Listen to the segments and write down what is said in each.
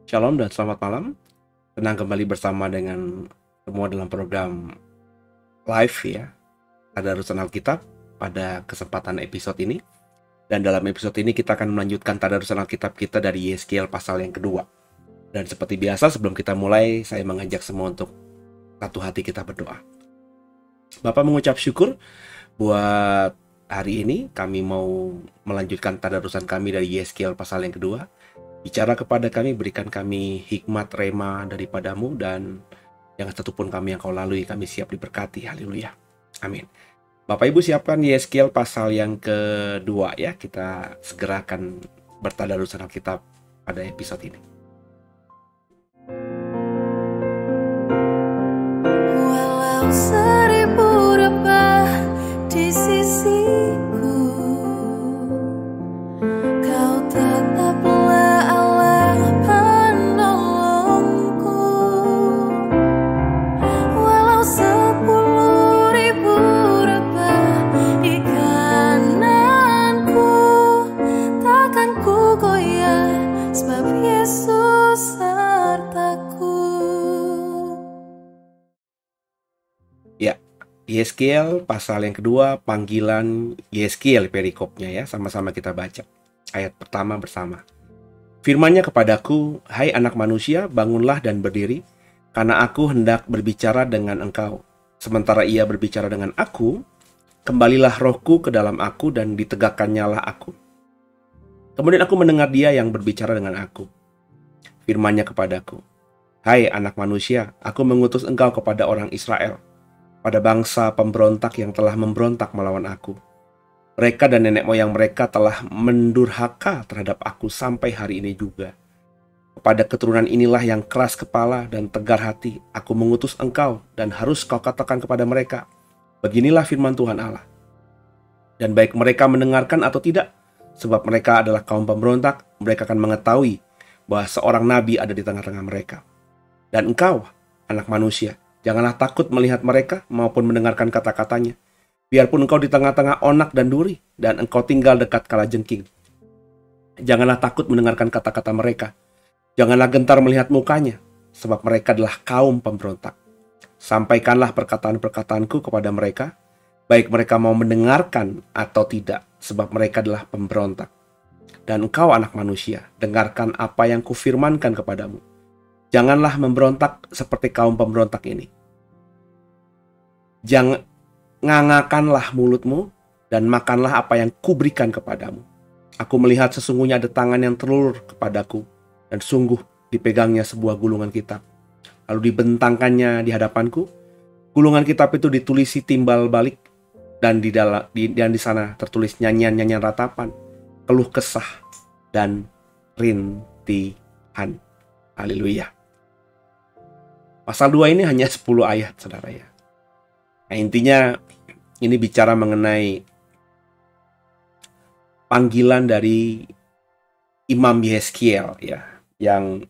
Shalom dan selamat malam. Senang kembali bersama dengan semua dalam program live ya, Tadarusan Alkitab pada kesempatan episode ini. Dan dalam episode ini kita akan melanjutkan Tadarusan Alkitab kita dari Yeskiel pasal yang kedua. Dan seperti biasa sebelum kita mulai, saya mengajak semua untuk satu hati kita berdoa. Bapak mengucap syukur buat hari ini kami mau melanjutkan Tadarusan kami dari Yeskiel pasal yang kedua. Bicara kepada kami, berikan kami hikmat rema daripadamu, dan yang satupun kami yang kau lalui, kami siap diberkati. Haleluya. Amin. Bapak Ibu siapkan Yeskiel pasal yang kedua ya. Kita segera akan bertadarusan Alkitab pada episode ini. Walau seribu rebah di sisiku, kau tetaplah Allah penolongku. Walau 10.000 rebah di kananku, takkan ku goyah sebab Yesus sertaku. Ya, Yeskiel pasal yang kedua, panggilan Yeskiel perikopnya ya. Sama-sama kita baca. Ayat pertama bersama. Firman-Nya kepadaku, hai anak manusia, bangunlah dan berdiri, karena aku hendak berbicara dengan engkau. Sementara ia berbicara dengan aku, kembalilah rohku ke dalam aku dan ditegakkannyalah aku. Kemudian aku mendengar dia yang berbicara dengan aku. Firman-Nya kepadaku, hai anak manusia, aku mengutus engkau kepada orang Israel, pada bangsa pemberontak yang telah memberontak melawan aku. Mereka dan nenek moyang mereka telah mendurhaka terhadap aku sampai hari ini juga. Kepada keturunan inilah yang keras kepala dan tegar hati, aku mengutus engkau, dan harus kau katakan kepada mereka, beginilah firman Tuhan Allah. Dan baik mereka mendengarkan atau tidak, sebab mereka adalah kaum pemberontak, mereka akan mengetahui bahwa seorang nabi ada di tengah-tengah mereka. Dan engkau, anak manusia, janganlah takut melihat mereka maupun mendengarkan kata-katanya. Biarpun engkau di tengah-tengah onak dan duri, dan engkau tinggal dekat kalajengking. Janganlah takut mendengarkan kata-kata mereka. Janganlah gentar melihat mukanya, sebab mereka adalah kaum pemberontak. Sampaikanlah perkataan-perkataanku kepada mereka, baik mereka mau mendengarkan atau tidak, sebab mereka adalah pemberontak. Dan engkau anak manusia, dengarkan apa yang kufirmankan kepadamu. Janganlah memberontak seperti kaum pemberontak ini. Ngangakanlah mulutmu dan makanlah apa yang kuberikan kepadamu. Aku melihat sesungguhnya ada tangan yang terulur kepadaku, dan sungguh dipegangnya sebuah gulungan kitab. Lalu dibentangkannya di hadapanku. Gulungan kitab itu ditulisi timbal balik, dan di sana tertulis nyanyian-nyanyian ratapan, keluh kesah, dan rintihan. Haleluya. Pasal 2 ini hanya 10 ayat, saudara ya. Nah, intinya ini bicara mengenai panggilan dari Imam Yeskiel ya, yang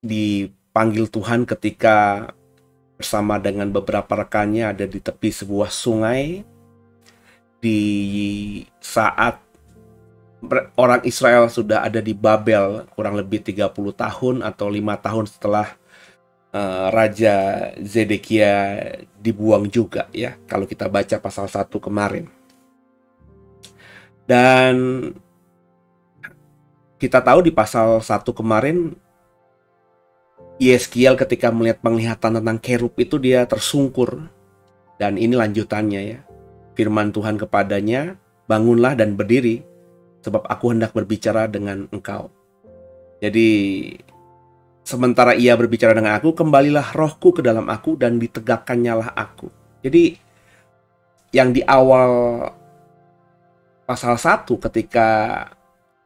dipanggil Tuhan ketika bersama dengan beberapa rekannya ada di tepi sebuah sungai di saat orang Israel sudah ada di Babel kurang lebih 30 tahun atau 5 tahun setelah Raja Zedekia dibuang juga ya, kalau kita baca pasal 1 kemarin. Dan kita tahu di pasal 1 kemarin, Yeskiel ketika melihat penglihatan tentang kerub itu dia tersungkur. Dan ini lanjutannya ya. Firman Tuhan kepadanya, bangunlah dan berdiri, sebab aku hendak berbicara dengan engkau. Jadi sementara ia berbicara dengan aku, kembalilah rohku ke dalam aku dan ditegakkannyalah aku. Jadi yang di awal pasal 1 ketika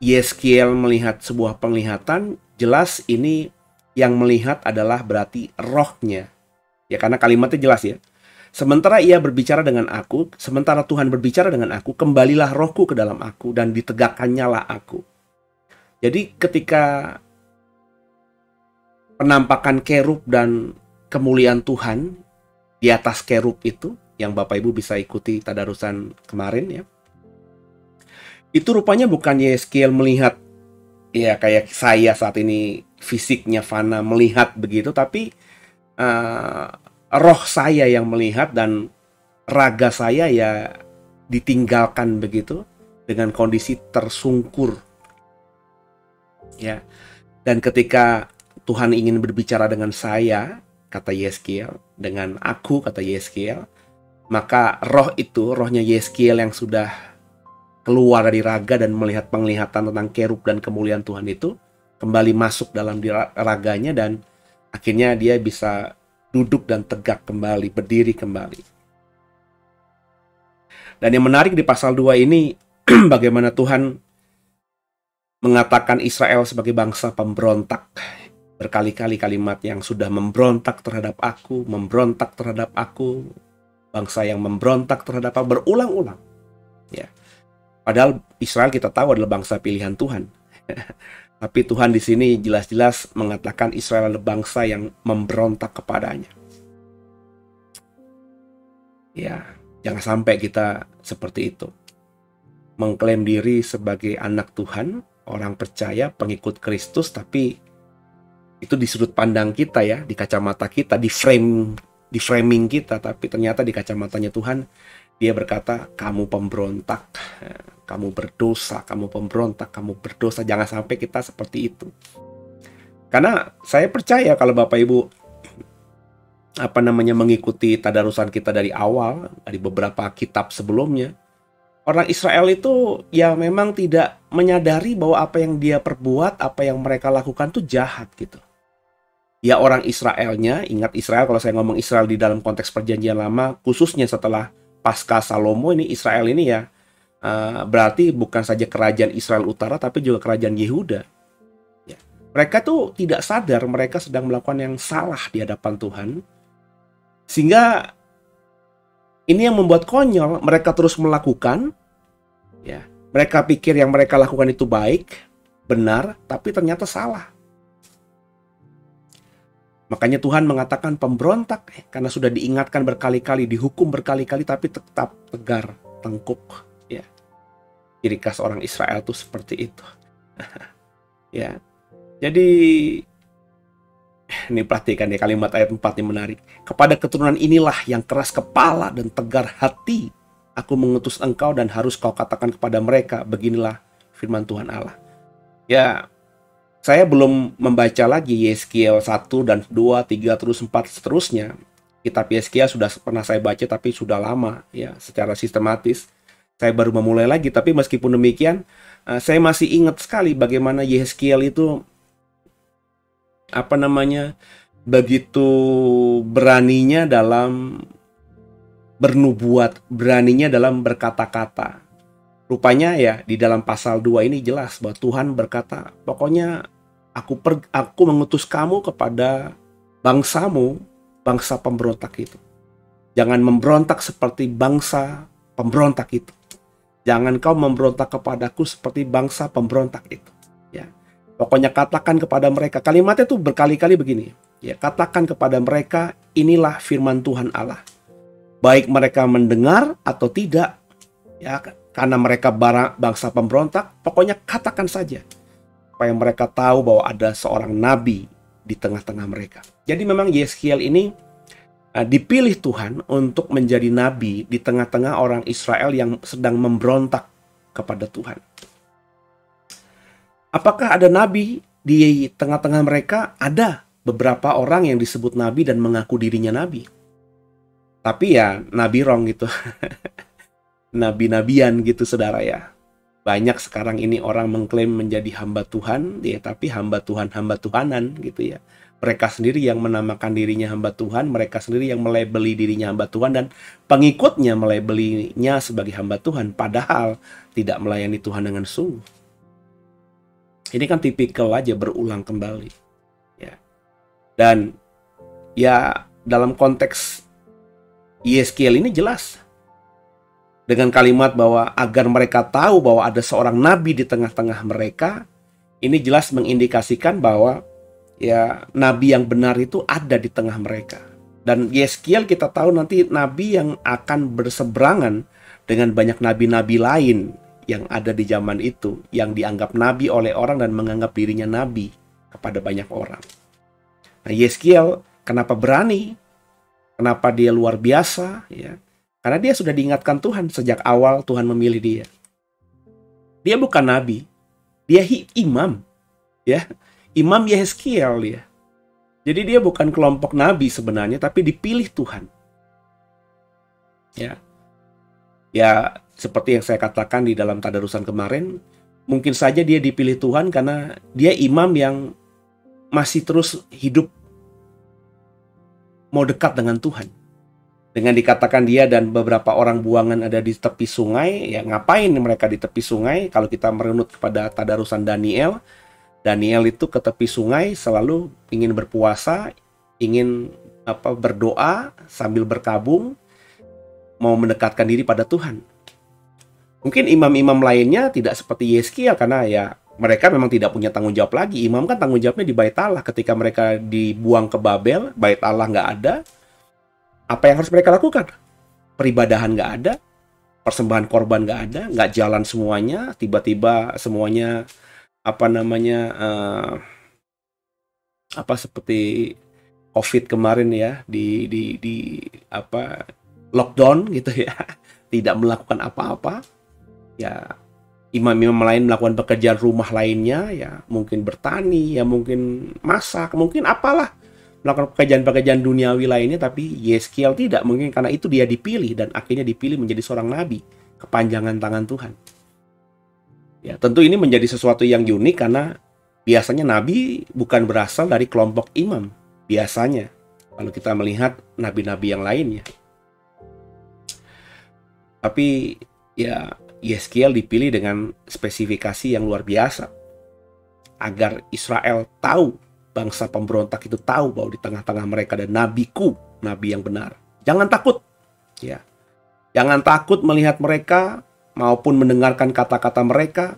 Yeskiel melihat sebuah penglihatan, jelas ini yang melihat adalah berarti rohnya. Ya, karena kalimatnya jelas ya. Sementara ia berbicara dengan aku, sementara Tuhan berbicara dengan aku, kembalilah rohku ke dalam aku dan ditegakkannyalah aku. Jadi ketika penampakan kerub dan kemuliaan Tuhan di atas kerub itu, yang Bapak Ibu bisa ikuti tadarusan kemarin ya, itu rupanya bukan Yeskiel melihat ya kayak saya saat ini fisiknya fana melihat begitu, tapi eh, roh saya yang melihat dan raga saya ya ditinggalkan begitu dengan kondisi tersungkur ya. Dan ketika Tuhan ingin berbicara dengan saya, kata Yeskiel, dengan aku, kata Yeskiel, maka roh itu, rohnya Yeskiel yang sudah keluar dari raga dan melihat penglihatan tentang kerub dan kemuliaan Tuhan itu, kembali masuk dalam raganya dan akhirnya dia bisa duduk dan tegak kembali, berdiri kembali. Dan yang menarik di pasal 2 ini, bagaimana Tuhan mengatakan Israel sebagai bangsa pemberontak. Berkali-kali kalimat yang sudah memberontak terhadap aku, bangsa yang memberontak terhadap aku, berulang-ulang. Ya. Padahal Israel kita tahu adalah bangsa pilihan Tuhan. Tapi Tuhan di sini jelas-jelas mengatakan Israel adalah bangsa yang memberontak kepadanya. Ya, jangan sampai kita seperti itu. Mengklaim diri sebagai anak Tuhan, orang percaya, pengikut Kristus, tapi itu di sudut pandang kita ya, di kacamata kita, di framing kita, tapi ternyata di kacamatanya Tuhan, dia berkata, kamu pemberontak, kamu berdosa, kamu pemberontak, kamu berdosa. Jangan sampai kita seperti itu. Karena saya percaya kalau Bapak Ibu mengikuti tadarusan kita dari awal, dari beberapa kitab sebelumnya, orang Israel itu ya memang tidak menyadari bahwa apa yang dia perbuat, apa yang mereka lakukan itu jahat gitu. Ya orang Israelnya, ingat Israel, kalau saya ngomong Israel di dalam konteks perjanjian lama, khususnya setelah Pasca Salomo, ini Israel ini ya berarti bukan saja kerajaan Israel Utara, tapi juga kerajaan Yehuda. Ya. Mereka tuh tidak sadar mereka sedang melakukan yang salah di hadapan Tuhan. Sehingga ini yang membuat konyol, mereka terus melakukan. Ya, mereka pikir yang mereka lakukan itu baik, benar, tapi ternyata salah. Makanya Tuhan mengatakan pemberontak, karena sudah diingatkan berkali-kali, dihukum berkali-kali, tapi tetap tegar, tengkuk. Ya, ciri khas orang Israel itu seperti itu. Ya, jadi ini perhatikan ya kalimat ayat 4 yang menarik. Kepada keturunan inilah yang keras kepala dan tegar hati, aku mengutus engkau dan harus kau katakan kepada mereka, beginilah firman Tuhan Allah. Ya, saya belum membaca lagi Yeskiel 1 dan 2, 3, terus 4, seterusnya. Kitab Yeskiel sudah pernah saya baca tapi sudah lama ya, secara sistematis. Saya baru memulai lagi, tapi meskipun demikian, saya masih ingat sekali bagaimana Yeskiel itu begitu beraninya dalam bernubuat, beraninya dalam berkata-kata. Rupanya ya di dalam pasal 2 ini jelas bahwa Tuhan berkata, pokoknya aku mengutus kamu kepada bangsamu, bangsa pemberontak itu. Jangan memberontak seperti bangsa pemberontak itu. Jangan kau memberontak kepadaku seperti bangsa pemberontak itu. Ya, pokoknya katakan kepada mereka. Kalimatnya tuh berkali-kali begini. Ya, katakan kepada mereka, inilah firman Tuhan Allah. Baik mereka mendengar atau tidak, ya, karena mereka bangsa pemberontak, pokoknya katakan saja. Supaya mereka tahu bahwa ada seorang nabi di tengah-tengah mereka. Jadi memang Yeskiel ini dipilih Tuhan untuk menjadi nabi di tengah-tengah orang Israel yang sedang memberontak kepada Tuhan. Apakah ada nabi di tengah-tengah mereka? Ada beberapa orang yang disebut nabi dan mengaku dirinya nabi. Tapi ya nabi wrong gitu. Nabi-nabian gitu saudara ya. Banyak sekarang ini orang mengklaim menjadi hamba Tuhan, ya, tapi hamba Tuhan, hamba Tuhanan gitu ya. Mereka sendiri yang menamakan dirinya hamba Tuhan, mereka sendiri yang melabeli dirinya hamba Tuhan, dan pengikutnya melabelinya sebagai hamba Tuhan, padahal tidak melayani Tuhan dengan sungguh. Ini kan tipikal aja berulang kembali. Ya. Dan ya dalam konteks Yeskiel ini jelas. Dengan kalimat bahwa agar mereka tahu bahwa ada seorang nabi di tengah-tengah mereka, ini jelas mengindikasikan bahwa ya nabi yang benar itu ada di tengah mereka. Dan Yeskiel kita tahu nanti nabi yang akan berseberangan dengan banyak nabi-nabi lain yang ada di zaman itu, yang dianggap nabi oleh orang dan menganggap dirinya nabi kepada banyak orang. Nah, Yeskiel kenapa berani? Kenapa dia luar biasa? Ya, karena dia sudah diingatkan Tuhan sejak awal Tuhan memilih dia. Dia bukan nabi, dia imam, ya, imam Yeskiel dia. Jadi dia bukan kelompok nabi sebenarnya, tapi dipilih Tuhan. Ya, seperti yang saya katakan di dalam tadarusan kemarin, mungkin saja dia dipilih Tuhan karena dia imam yang masih terus hidup mau dekat dengan Tuhan. Dengan dikatakan dia dan beberapa orang buangan ada di tepi sungai, ya ngapain mereka di tepi sungai? Kalau kita merunut kepada tadarusan Daniel, Daniel itu ke tepi sungai selalu ingin berpuasa, ingin berdoa sambil berkabung, mau mendekatkan diri pada Tuhan. Mungkin imam-imam lainnya tidak seperti Yeskiel karena ya mereka memang tidak punya tanggung jawab lagi. Imam kan tanggung jawabnya di Bait Allah. Ketika mereka dibuang ke Babel, Bait Allah nggak ada. Apa yang harus mereka lakukan? Peribadahan nggak ada, persembahan korban nggak ada, nggak jalan semuanya. Tiba-tiba semuanya seperti COVID kemarin ya, di lockdown gitu ya, tidak melakukan apa-apa. Ya, imam-imam lain melakukan pekerjaan rumah lainnya, ya mungkin bertani, ya mungkin masak, mungkin apalah, melakukan pekerjaan-pekerjaan duniawi lainnya. Tapi Yeskiel tidak, mungkin karena itu dia dipilih dan akhirnya dipilih menjadi seorang nabi, kepanjangan tangan Tuhan. Ya, tentu ini menjadi sesuatu yang unik karena biasanya nabi bukan berasal dari kelompok imam. Biasanya kalau kita melihat nabi-nabi yang lainnya. Tapi ya Yeskiel dipilih dengan spesifikasi yang luar biasa agar Israel tahu, bangsa pemberontak itu tahu bahwa di tengah-tengah mereka ada nabiku, nabi yang benar. Jangan takut, ya, jangan takut melihat mereka maupun mendengarkan kata-kata mereka.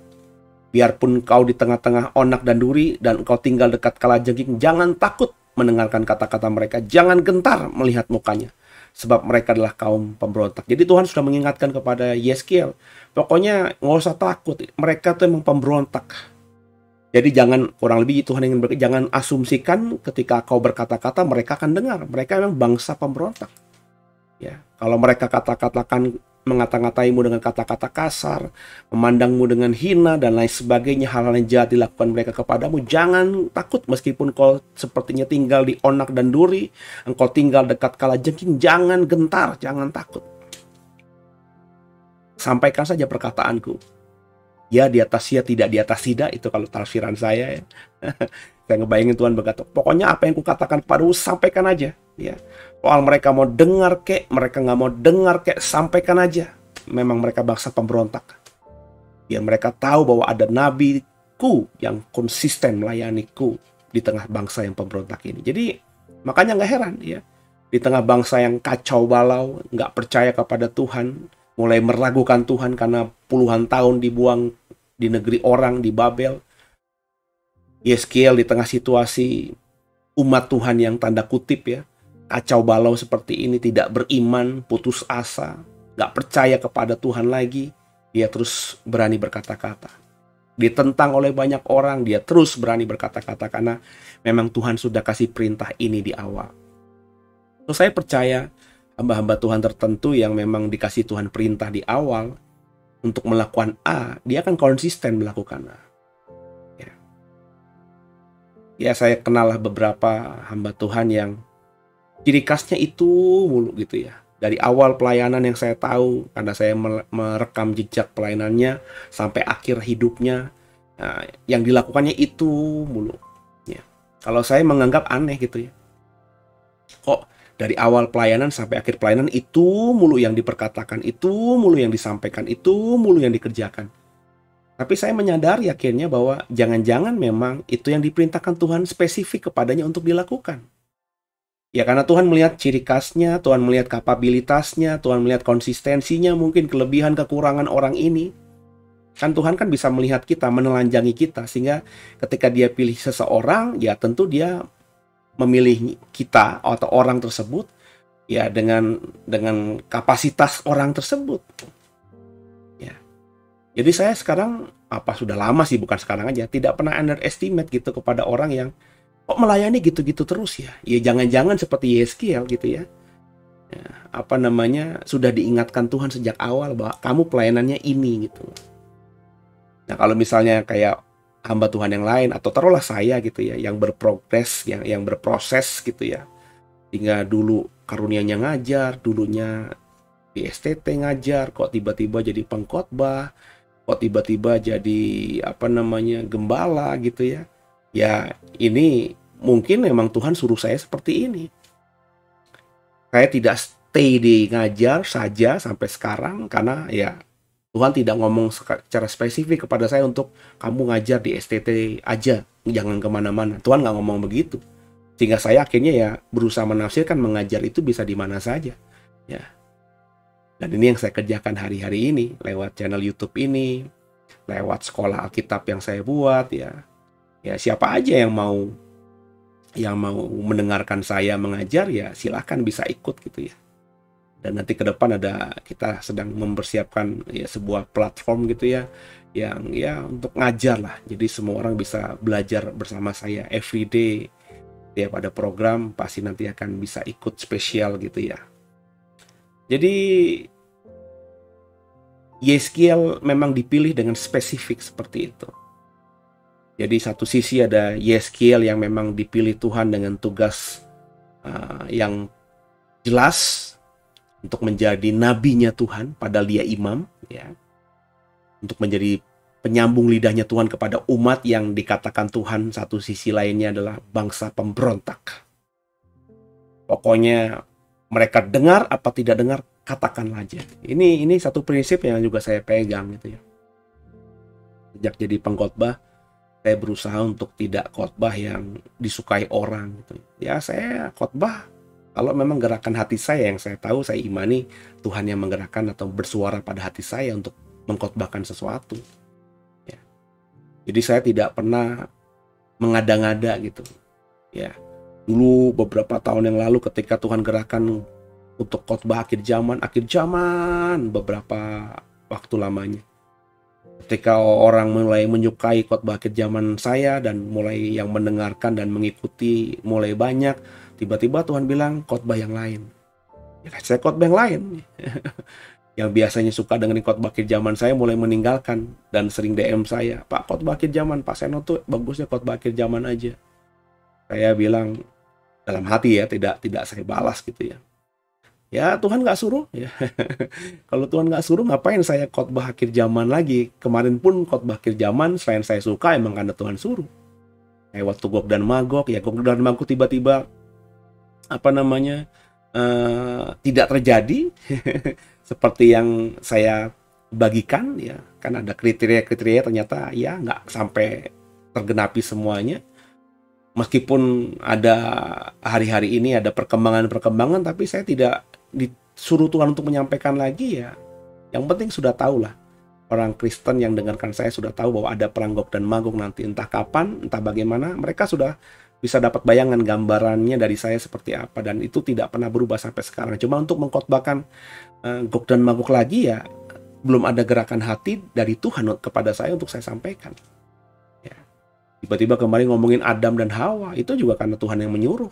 Biarpun kau di tengah-tengah onak dan duri dan kau tinggal dekat kalajengking, jangan takut mendengarkan kata-kata mereka, jangan gentar melihat mukanya. Sebab mereka adalah kaum pemberontak. Jadi Tuhan sudah mengingatkan kepada Yeskiel, pokoknya nggak usah takut, mereka tuh emang pemberontak. Jadi jangan, kurang lebih Tuhan ingin jangan asumsikan ketika kau berkata-kata mereka akan dengar. Mereka memang bangsa pemberontak. Ya, kalau mereka kata-katakan mengata-ngataimu dengan kata-kata kasar, memandangmu dengan hina dan lain sebagainya, hal-hal yang jahat dilakukan mereka kepadamu, jangan takut meskipun kau sepertinya tinggal di onak dan duri, engkau tinggal dekat kalajengking, jangan gentar, jangan takut. Sampaikan saja perkataanku. Ya di atas ya, tidak di atas tidak, itu kalau tafsiran saya ya. Saya ngebayangin Tuhan berkata, pokoknya apa yang kukatakan padamu sampaikan aja. Ya, soal mereka mau dengar kek, mereka nggak mau dengar kek, sampaikan aja. Memang mereka bangsa pemberontak. Ya mereka tahu bahwa ada nabiku yang konsisten melayaniku di tengah bangsa yang pemberontak ini. Jadi makanya nggak heran ya, di tengah bangsa yang kacau balau, nggak percaya kepada Tuhan, mulai meragukan Tuhan karena puluhan tahun dibuang di negeri orang, di Babel. Yeskiel di tengah situasi umat Tuhan yang tanda kutip ya, kacau balau seperti ini, tidak beriman, putus asa, gak percaya kepada Tuhan lagi, dia terus berani berkata-kata. Ditentang oleh banyak orang, dia terus berani berkata-kata karena memang Tuhan sudah kasih perintah ini di awal. So, saya percaya hamba-hamba Tuhan tertentu yang memang dikasih Tuhan perintah di awal untuk melakukan A, dia akan konsisten melakukan A. Ya, saya kenal beberapa hamba Tuhan yang ciri khasnya itu mulu gitu ya. Dari awal pelayanan yang saya tahu, karena saya merekam jejak pelayanannya sampai akhir hidupnya, nah, yang dilakukannya itu mulu. Ya. Kalau saya menganggap aneh gitu ya. Kok dari awal pelayanan sampai akhir pelayanan itu mulu yang diperkatakan, itu mulu yang disampaikan, itu mulu yang dikerjakan. Tapi saya menyadari akhirnya bahwa jangan-jangan memang itu yang diperintahkan Tuhan spesifik kepadanya untuk dilakukan. Ya karena Tuhan melihat ciri khasnya, Tuhan melihat kapabilitasnya, Tuhan melihat konsistensinya, mungkin kelebihan kekurangan orang ini. Kan Tuhan kan bisa melihat kita, menelanjangi kita, sehingga ketika dia pilih seseorang, ya tentu dia memilih kita atau orang tersebut ya dengan kapasitas orang tersebut. Jadi saya sekarang, sudah lama sih, bukan sekarang aja, tidak pernah underestimate gitu kepada orang yang kok melayani gitu-gitu terus ya. Ya jangan-jangan seperti Yeskiel gitu ya. Ya, sudah diingatkan Tuhan sejak awal bahwa kamu pelayanannya ini gitu. Nah, kalau misalnya kayak hamba Tuhan yang lain, atau taruhlah saya gitu ya, yang berprogres, yang berproses gitu ya, hingga dulu karunianya ngajar, dulunya di STT ngajar, kok tiba-tiba jadi pengkhotbah, kok tiba-tiba jadi gembala gitu ya. Ya ini mungkin memang Tuhan suruh saya seperti ini. Saya tidak stay di ngajar saja sampai sekarang, karena ya Tuhan tidak ngomong secara spesifik kepada saya untuk kamu ngajar di STT aja, jangan kemana-mana. Tuhan nggak ngomong begitu. Sehingga saya akhirnya ya berusaha menafsirkan mengajar itu bisa di mana saja. Ya. Dan ini yang saya kerjakan hari-hari ini lewat channel YouTube ini, lewat sekolah Alkitab yang saya buat ya. Ya siapa aja yang mau mendengarkan saya mengajar ya silahkan bisa ikut gitu ya. Dan nanti ke depan kita sedang mempersiapkan ya sebuah platform gitu ya, yang ya untuk ngajar lah. Jadi semua orang bisa belajar bersama saya everyday. Tiap ada program pasti nanti akan bisa ikut spesial gitu ya. Jadi Yeskiel memang dipilih dengan spesifik seperti itu. Jadi satu sisi ada Yeskiel yang memang dipilih Tuhan dengan tugas yang jelas untuk menjadi nabinya Tuhan, padahal dia imam, ya, untuk menjadi penyambung lidahnya Tuhan kepada umat yang dikatakan Tuhan. Satu sisi lainnya adalah bangsa pemberontak. Pokoknya mereka dengar apa tidak dengar, katakanlah aja. Ini satu prinsip yang juga saya pegang gitu ya. Sejak jadi pengkhotbah, saya berusaha untuk tidak khotbah yang disukai orang gitu. Ya saya khotbah kalau memang gerakan hati saya, yang saya tahu, saya imani Tuhan yang menggerakkan atau bersuara pada hati saya untuk mengkhotbahkan sesuatu. Ya. Jadi saya tidak pernah mengada-ngada gitu. Ya. Dulu beberapa tahun yang lalu ketika Tuhan gerakan untuk khotbah akhir zaman beberapa waktu lamanya. Ketika orang mulai menyukai khotbah akhir zaman saya dan mulai yang mendengarkan dan mengikuti mulai banyak, tiba-tiba Tuhan bilang khotbah yang lain. Ya, saya khotbah yang lain. Yang biasanya suka dengerin khotbah akhir zaman saya mulai meninggalkan dan sering DM saya, Pak, khotbah akhir zaman, Pak Seno tuh bagusnya khotbah akhir zaman aja. Saya bilang dalam hati ya, tidak saya balas gitu ya. Ya Tuhan nggak suruh ya. Kalau Tuhan nggak suruh, ngapain saya khotbah akhir zaman lagi? Kemarin pun khotbah akhir zaman selain saya suka emang karena Tuhan suruh. Kayak waktu Gog dan Magog, ya Gog dan Magog tiba-tiba tidak terjadi seperti yang saya bagikan ya, kan ada kriteria ternyata ya nggak sampai tergenapi semuanya. Meskipun ada hari-hari ini ada perkembangan, tapi saya tidak disuruh Tuhan untuk menyampaikan lagi ya. Yang penting sudah tahu lah, orang Kristen yang dengarkan saya sudah tahu bahwa ada perang Gog dan Magog nanti, entah kapan, entah bagaimana, mereka sudah bisa dapat bayangan gambarannya dari saya seperti apa, dan itu tidak pernah berubah sampai sekarang. Cuma untuk mengkhotbahkan Gog dan Magog lagi ya, belum ada gerakan hati dari Tuhan kepada saya untuk saya sampaikan. Ya. Tiba-tiba kemarin ngomongin Adam dan Hawa, itu juga karena Tuhan yang menyuruh.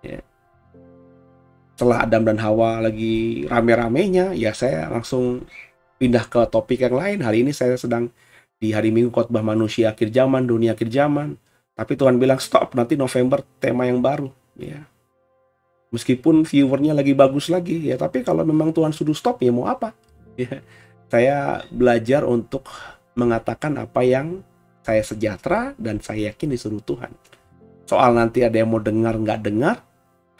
Ya. Setelah Adam dan Hawa lagi rame-ramenya, ya saya langsung pindah ke topik yang lain. Hari ini saya sedang di hari Minggu khotbah manusia akhir zaman, dunia akhir zaman. Tapi Tuhan bilang stop, nanti November tema yang baru. Ya. Meskipun viewernya lagi bagus lagi, ya tapi kalau memang Tuhan suruh stop, ya mau apa? Ya. Saya belajar untuk mengatakan apa yang saya sejahtera dan saya yakin disuruh Tuhan. Soal nanti ada yang mau dengar nggak dengar,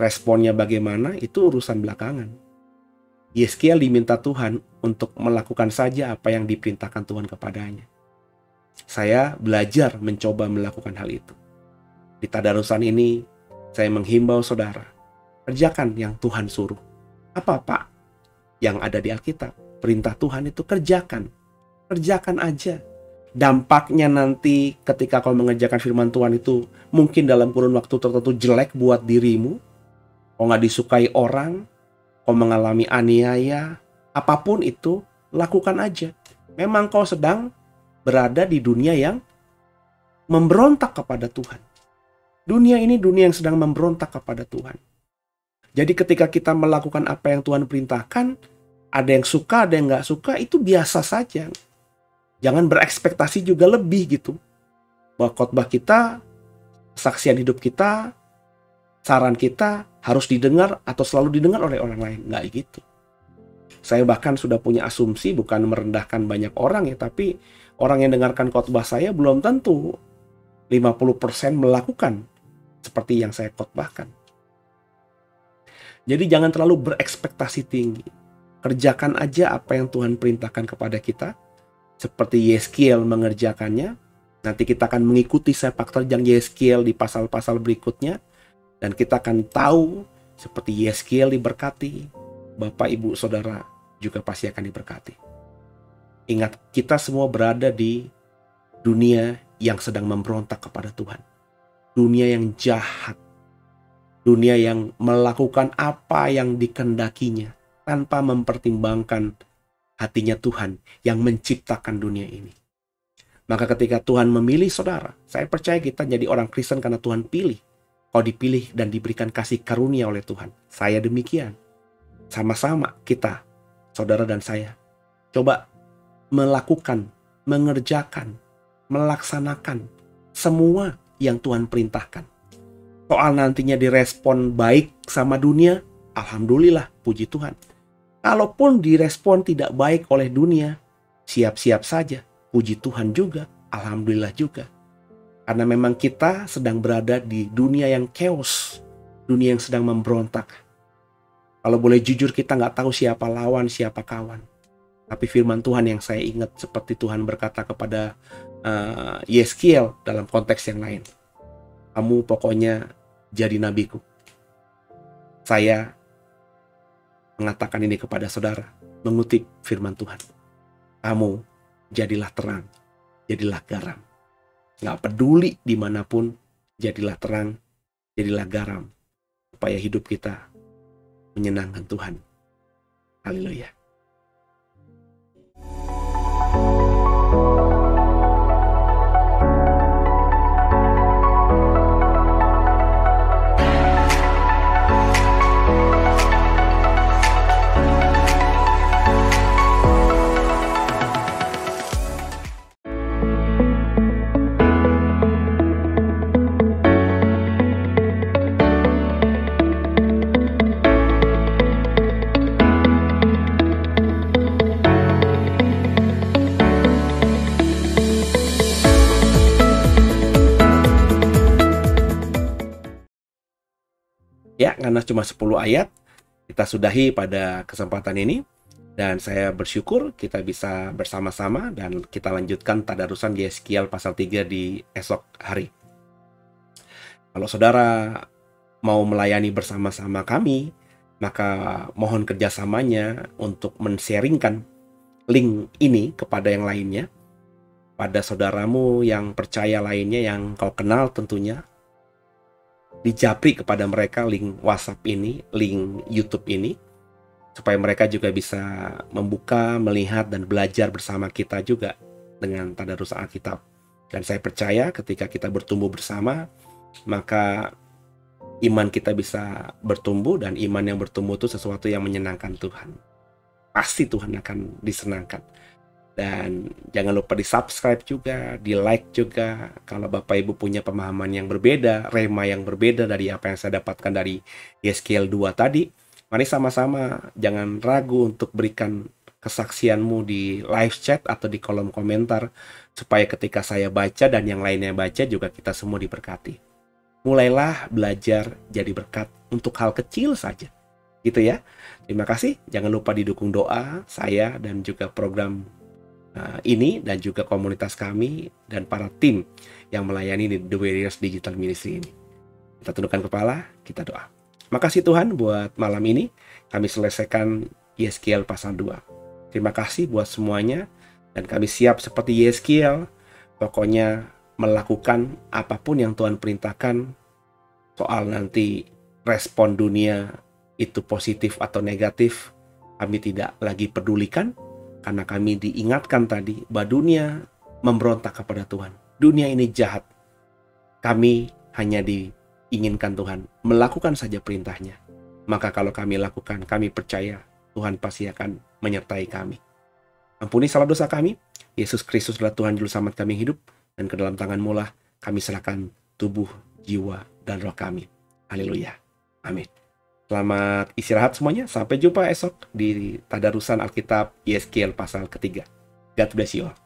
responnya bagaimana, itu urusan belakangan. Yeskiel diminta Tuhan untuk melakukan saja apa yang diperintahkan Tuhan kepadanya. Saya belajar mencoba melakukan hal itu. Di tadarusan ini, saya menghimbau saudara, kerjakan yang Tuhan suruh. Apa, Pak? Yang ada di Alkitab. Perintah Tuhan itu kerjakan. Kerjakan aja. Dampaknya nanti ketika kau mengerjakan firman Tuhan itu, mungkin dalam kurun waktu tertentu jelek buat dirimu. Kau nggak disukai orang, kau mengalami aniaya, apapun itu, lakukan aja. Memang kau sedang berada di dunia yang memberontak kepada Tuhan. Dunia ini dunia yang sedang memberontak kepada Tuhan. Jadi ketika kita melakukan apa yang Tuhan perintahkan, ada yang suka, ada yang nggak suka, itu biasa saja. Jangan berekspektasi juga lebih gitu. Bahwa khotbah kita, kesaksian hidup kita, saran kita harus didengar atau selalu didengar oleh orang lain. Nggak gitu. Saya bahkan sudah punya asumsi, bukan merendahkan banyak orang ya, tapi orang yang dengarkan khotbah saya belum tentu 50% melakukan seperti yang saya khotbahkan. Jadi jangan terlalu berekspektasi tinggi. Kerjakan aja apa yang Tuhan perintahkan kepada kita. Seperti Yeskiel mengerjakannya. Nanti kita akan mengikuti sepak terjang Yeskiel di pasal-pasal berikutnya. Dan kita akan tahu seperti Yeskiel diberkati. Bapak, Ibu, Saudara juga pasti akan diberkati. Ingat, kita semua berada di dunia yang sedang memberontak kepada Tuhan. Dunia yang jahat. Dunia yang melakukan apa yang dikendakinya tanpa mempertimbangkan hatinya Tuhan yang menciptakan dunia ini. Maka ketika Tuhan memilih saudara, saya percaya kita jadi orang Kristen karena Tuhan pilih. Kau dipilih dan diberikan kasih karunia oleh Tuhan. Saya demikian. Sama-sama kita, saudara dan saya, coba melakukan, mengerjakan, melaksanakan semua yang Tuhan perintahkan. Soal nantinya direspon baik sama dunia, alhamdulillah, puji Tuhan. Kalaupun direspon tidak baik oleh dunia, siap-siap saja, puji Tuhan juga, alhamdulillah juga. Karena memang kita sedang berada di dunia yang chaos, dunia yang sedang memberontak. Kalau boleh jujur, kita nggak tahu siapa lawan, siapa kawan. Tapi firman Tuhan yang saya ingat seperti Tuhan berkata kepada Yeskiel dalam konteks yang lain. Kamu pokoknya jadi nabiku. Saya mengatakan ini kepada saudara, mengutip firman Tuhan. Kamu jadilah terang, jadilah garam. Nggak peduli dimanapun, jadilah terang, jadilah garam. Supaya hidup kita menyenangkan Tuhan. Haleluya. Ya, karena cuma 10 ayat, kita sudahi pada kesempatan ini. Dan saya bersyukur kita bisa bersama-sama dan kita lanjutkan tadarusan Yeskiel pasal 3 di esok hari. Kalau saudara mau melayani bersama-sama kami, maka mohon kerjasamanya untuk men-sharingkan link ini kepada yang lainnya. Pada saudaramu yang percaya lainnya, yang kau kenal tentunya. Dijapri kepada mereka link WhatsApp ini, link YouTube ini, supaya mereka juga bisa membuka, melihat, dan belajar bersama kita juga dengan tadarus Alkitab. Dan saya percaya ketika kita bertumbuh bersama, maka iman kita bisa bertumbuh, dan iman yang bertumbuh itu sesuatu yang menyenangkan Tuhan. Pasti Tuhan akan disenangkan. Dan jangan lupa di-subscribe juga, di-like juga. Kalau Bapak Ibu punya pemahaman yang berbeda, rema yang berbeda dari apa yang saya dapatkan dari Yeskiel 2 tadi, mari sama-sama jangan ragu untuk berikan kesaksianmu di live chat atau di kolom komentar, supaya ketika saya baca dan yang lainnya baca juga kita semua diberkati. Mulailah belajar jadi berkat untuk hal kecil saja. Gitu ya. Terima kasih. Jangan lupa didukung doa saya dan juga program ini dan juga komunitas kami dan para tim yang melayani di The Warriors Digital Ministry ini. Kita tundukkan kepala, kita doa. Makasih Tuhan buat malam ini kami selesaikan Yeskiel pasal 2. Terima kasih buat semuanya dan kami siap seperti Yeskiel, pokoknya melakukan apapun yang Tuhan perintahkan. Soal nanti respon dunia itu positif atau negatif, kami tidak lagi pedulikan. Karena kami diingatkan tadi bahwa dunia memberontak kepada Tuhan. Dunia ini jahat. Kami hanya diinginkan Tuhan melakukan saja perintahnya. Maka kalau kami lakukan, kami percaya Tuhan pasti akan menyertai kami. Ampuni salah dosa kami. Yesus Kristus adalah Tuhan Juru Selamat kami hidup. Dan ke dalam tangan-Mu lah kami serahkan tubuh, jiwa, dan roh kami. Haleluya. Amin. Selamat istirahat semuanya. Sampai jumpa esok di Tadarusan Alkitab Yeskiel pasal ketiga. God bless you all.